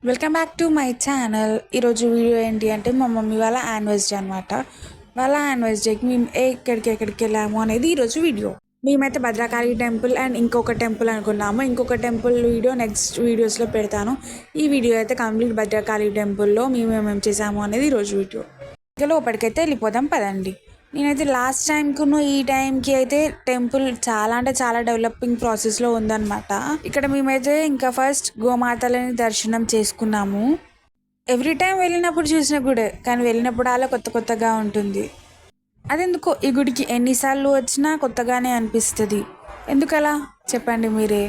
Welcome back to my channel. ఈరోజు video ఏంటి అంటే మా మమ్మీ వాళ్ళ యానివర్సరీ అనమాట. వాళ్ళ యానివర్సరీకి మేము ఎక్కడికి వెళ్ళాము అనేది ఈరోజు వీడియో. మేమైతే భద్రకాళి టెంపుల్ అండ్ ఇంకొక టెంపుల్ అనుకున్నాము. ఇంకొక టెంపుల్ వీడియో నెక్స్ట్ వీడియోస్లో పెడతాను. ఈ వీడియో అయితే కంప్లీట్ భద్రకాళి టెంపుల్లో మేము ఏమేమి చేసాము అనేది ఈరోజు వీడియో. ఇక లోపలికైతే వెళ్ళిపోదాం పదండి. నేనైతే లాస్ట్ టైంకును ఈ టైంకి అయితే టెంపుల్ చాలా అంటే చాలా డెవలపింగ్ ప్రాసెస్లో ఉందన్నమాట. ఇక్కడ మేమైతే ఇంకా ఫస్ట్ గోమాతలని దర్శనం చేసుకున్నాము. ఎవ్రీ టైం వెళ్ళినప్పుడు చూసిన గుడే, కానీ వెళ్ళినప్పుడు అలా కొత్తగా ఉంటుంది. అదెందుకో ఈ గుడికి ఎన్నిసార్లు వచ్చినా కొత్తగానే అనిపిస్తుంది. ఎందుకలా చెప్పండి మీరే.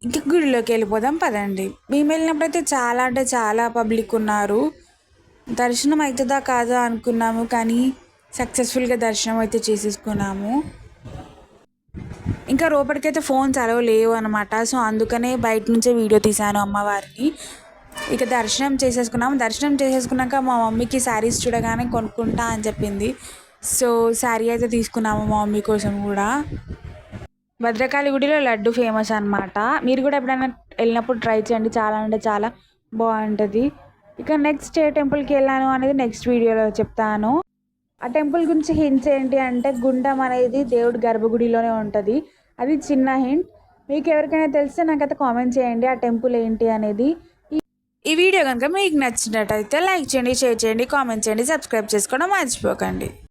ఇంక గుడిలోకి వెళ్ళిపోదాం పదండి. మేము వెళ్ళినప్పుడు అయితే చాలా అంటే చాలా పబ్లిక్ ఉన్నారు. దర్శనం అవుతుందా కాదా అనుకున్నాము, కానీ సక్సెస్ఫుల్గా దర్శనం అయితే చేసేసుకున్నాము. ఇంకా లోపలికైతే ఫోన్స్ అలవ్ లేవు అనమాట. సో అందుకనే బయట నుంచే వీడియో తీశాను అమ్మవారిని. ఇక దర్శనం చేసేసుకున్నాక మా మమ్మీకి శారీస్ చూడగానే కొనుక్కుంటా అని చెప్పింది. సో శారీ అయితే తీసుకున్నాము మా మమ్మీ కోసం కూడా. భద్రకాళి గుడిలో లడ్డు ఫేమస్ అనమాట. మీరు కూడా ఎప్పుడైనా వెళ్ళినప్పుడు ట్రై చేయండి, చాలా అంటే చాలా బాగుంటుంది. ఇక నెక్స్ట్ ఏ టెంపుల్కి వెళ్ళాను అనేది నెక్స్ట్ వీడియోలో చెప్తాను. ఆ టెంపుల్ గురించి హింట్స్ ఏంటి అంటే, గుండం అనేది దేవుడి గర్భగుడిలోనే ఉంటుంది. అది చిన్న హింట్. మీకు ఎవరికైనా తెలిస్తే నాకైతే కామెంట్ చేయండి ఆ టెంపుల్ ఏంటి అనేది. ఈ వీడియో కనుక మీకు నచ్చినట్టయితే లైక్ చేయండి, షేర్ చేయండి, కామెంట్ చేయండి, సబ్స్క్రైబ్ చేసుకోవడం మర్చిపోకండి.